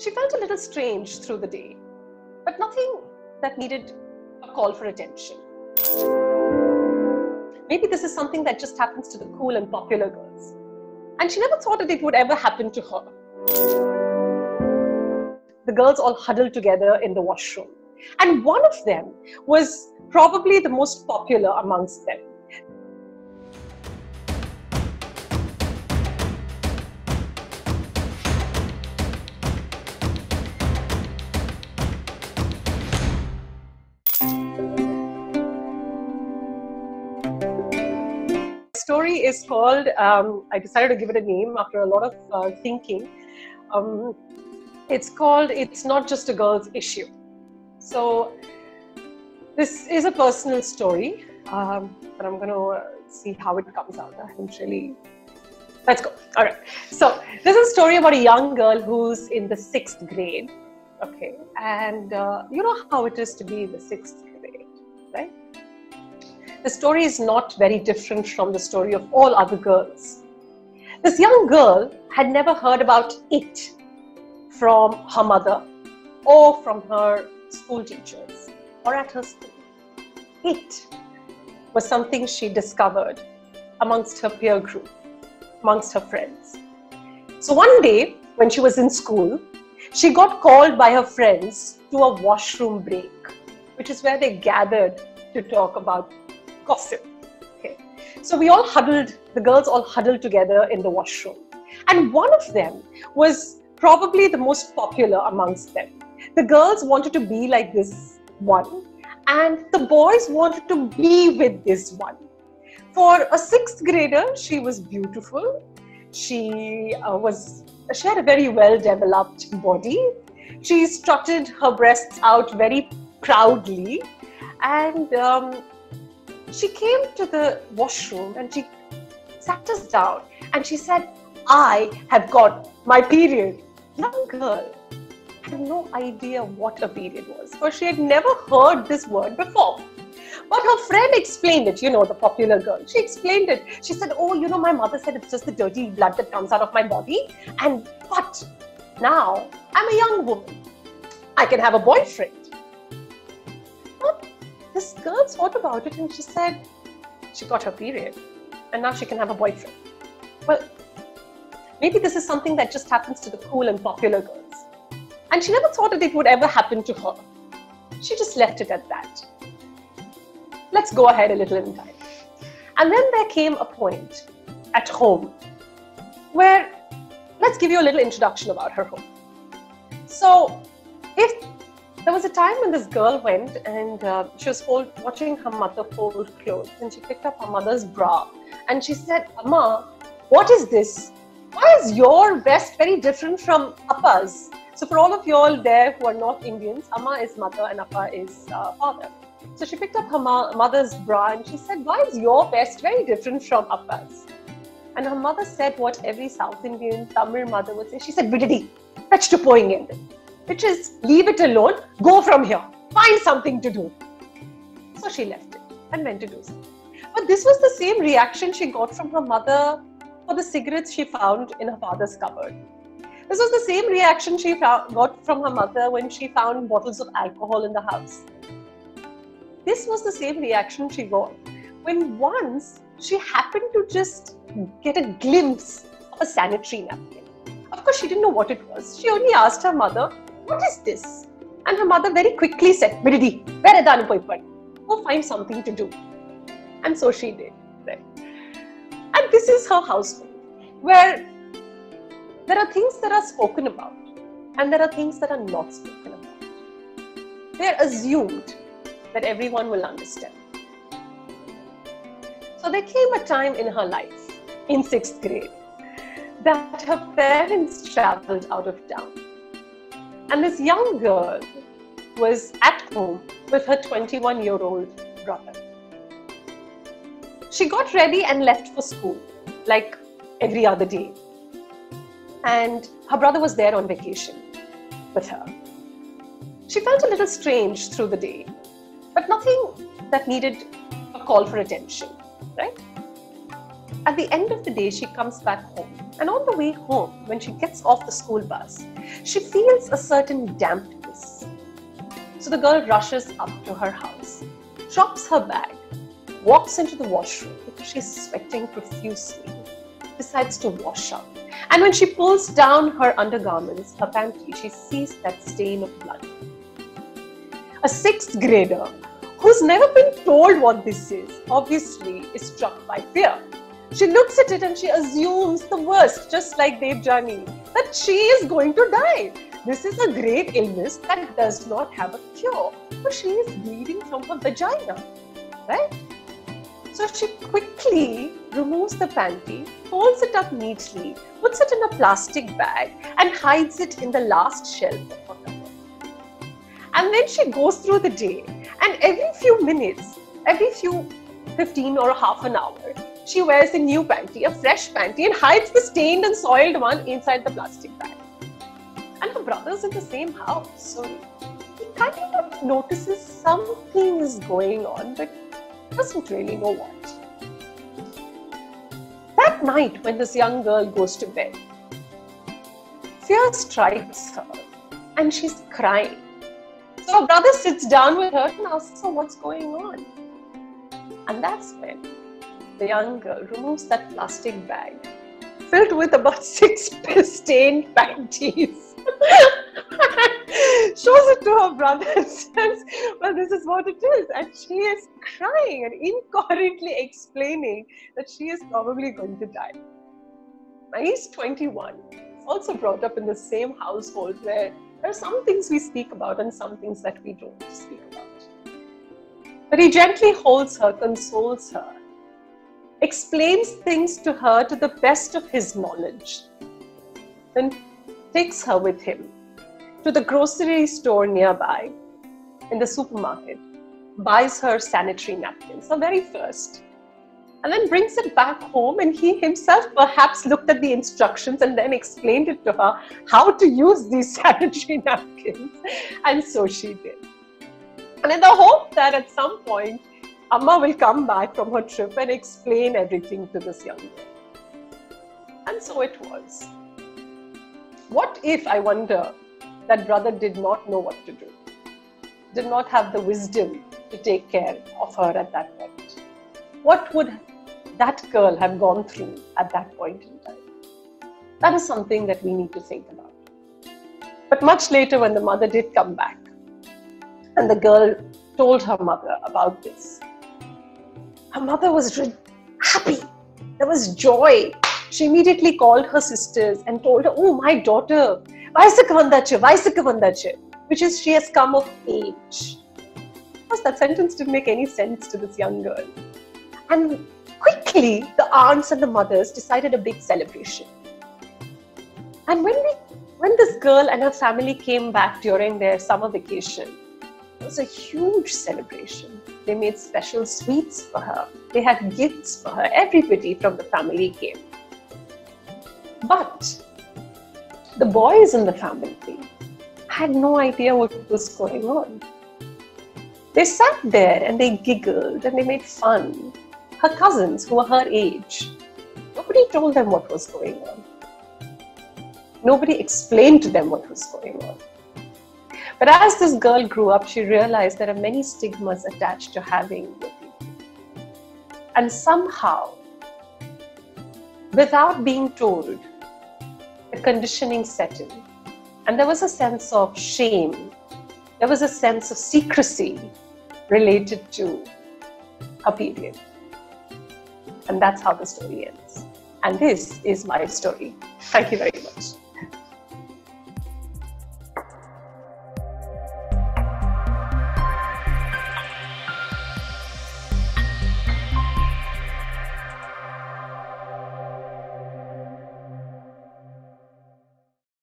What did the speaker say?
She felt a little strange through the day, but nothing that needed a call for attention. Maybe this is something that just happens to the cool and popular girls. And she never thought that it would ever happen to her. The girls all huddled together in the washroom. And one of them was probably the most popular amongst them. The story is called, I decided to give it a name after a lot of thinking. It's called It's Not Just a Girl's Issue. So this is a personal story, but I'm going to see how it comes out. I haven't really... Let's go. All right. So this is a story about a young girl who's in the 6th grade. Okay. And you know how it is to be in the 6th grade, right? The story is not very different from the story of all other girls. This young girl had never heard about it from her mother or from her school teachers or at her school. It was something she discovered amongst her peer group, amongst her friends. So one day when she was in school, she got called by her friends to a washroom break, which is where they gathered to talk about gossip. Okay. So the girls all huddled together in the washroom. And one of them was probably the most popular amongst them. The girls wanted to be like this one, and the boys wanted to be with this one. For a 6th grader, she was beautiful. She had a very well-developed body. She strutted her breasts out very proudly, and she came to the washroom and she sat us down and she said, "I have got my period." Young girl had no idea what a period was, for she had never heard this word before. But her friend explained it, you know, the popular girl. She explained it. She said, "Oh, you know, my mother said it's just the dirty blood that comes out of my body. But now I'm a young woman. I can have a boyfriend." But this girl thought about it and she said, she got her period and now she can have a boyfriend. Well, maybe this is something that just happens to the cool and popular girls. And she never thought that it would ever happen to her. She just left it at that. Let's go ahead a little in time. And then there came a point at home where, let's give you a little introduction about her home. So, there was a time when this girl went and she was watching her mother fold clothes, and she picked up her mother's bra and she said, "Amma, what is this? Why is your vest very different from Appa's?" So for all of you all there who are not Indians, Amma is mother and Appa is father. So she picked up her mother's bra and she said, "Why is your vest very different from Appa's?" And her mother said what every South Indian Tamil mother would say. She said, "Vidadi, fetch to poing in," which is, leave it alone, go from here, find something to do. So she left it and went to do something. But this was the same reaction she got from her mother for the cigarettes she found in her father's cupboard. This was the same reaction she got from her mother when she found bottles of alcohol in the house. This was the same reaction she got when once she happened to just get a glimpse of a sanitary napkin. Of course, she didn't know what it was. She only asked her mother, "What is this?" And her mother very quickly said, "Vidadi, go find something to do." And so she did. Right? And this is her household, where there are things that are spoken about and there are things that are not spoken about. They are assumed that everyone will understand. So there came a time in her life, in 6th grade, that her parents traveled out of town. And this young girl was at home with her 21-year-old brother. She got ready and left for school, like every other day. And her brother was there on vacation with her. She felt a little strange through the day, but nothing that needed a call for attention, right? At the end of the day, she comes back home And on the way home, when she gets off the school bus, she feels a certain dampness. So the girl rushes up to her house, drops her bag, walks into the washroom because she's sweating profusely, decides to wash up. And when she pulls down her undergarments, her panty, she sees that stain of blood. A 6th grader who's never been told what this is, obviously is struck by fear. She looks at it and she assumes the worst, just like Devjani, that she is going to die. This is a great illness that does not have a cure, but she is bleeding from her vagina, right? So she quickly removes the panty, folds it up neatly, puts it in a plastic bag and hides it in the last shelf of her cupboard. And then she goes through the day, and every few minutes, every few 15 or half an hour, she wears a new panty, a fresh panty, and hides the stained and soiled one inside the plastic bag. And her brother's in the same house, so he kind of notices something is going on, but doesn't really know what. That night, when this young girl goes to bed, fear strikes her, and she's crying. So her brother sits down with her and asks her what's going on. And that's when the young girl removes that plastic bag filled with about 6 stained panties, shows it to her brother and says, well, this is what it is. And she is crying and incoherently explaining that she is probably going to die. Now he's 21, also brought up in the same household where there are some things we speak about and some things that we don't speak about. But he gently holds her, consoles her, explains things to her to the best of his knowledge, then takes her with him to the grocery store nearby, in the supermarket, buys her sanitary napkins, the very first, and then brings it back home, and he himself perhaps looked at the instructions and then explained it to her how to use these sanitary napkins, and so she did. And in the hope that at some point, Amma will come back from her trip and explain everything to this young girl. And so it was. What if, I wonder, that brother did not know what to do, did not have the wisdom to take care of her at that point? What would that girl have gone through at that point in time? That is something that we need to think about. But much later, when the mother did come back, and the girl told her mother about this, her mother was happy. There was joy. She immediately called her sisters and told her, oh, my daughter, which is she has come of age. Of course, that sentence didn't make any sense to this young girl. And quickly, the aunts and the mothers decided a big celebration. And when this girl and her family came back during their summer vacation, it was a huge celebration. They made special sweets for her. They had gifts for her. Everybody from the family came. But the boys in the family had no idea what was going on. They sat there and they giggled and they made fun. Her cousins who were her age, nobody told them what was going on. Nobody explained to them what was going on. But as this girl grew up, she realized there are many stigmas attached to having your period. And somehow, without being told, the conditioning set in. And there was a sense of shame. There was a sense of secrecy related to her period. And that's how the story ends. And this is my story. Thank you very much.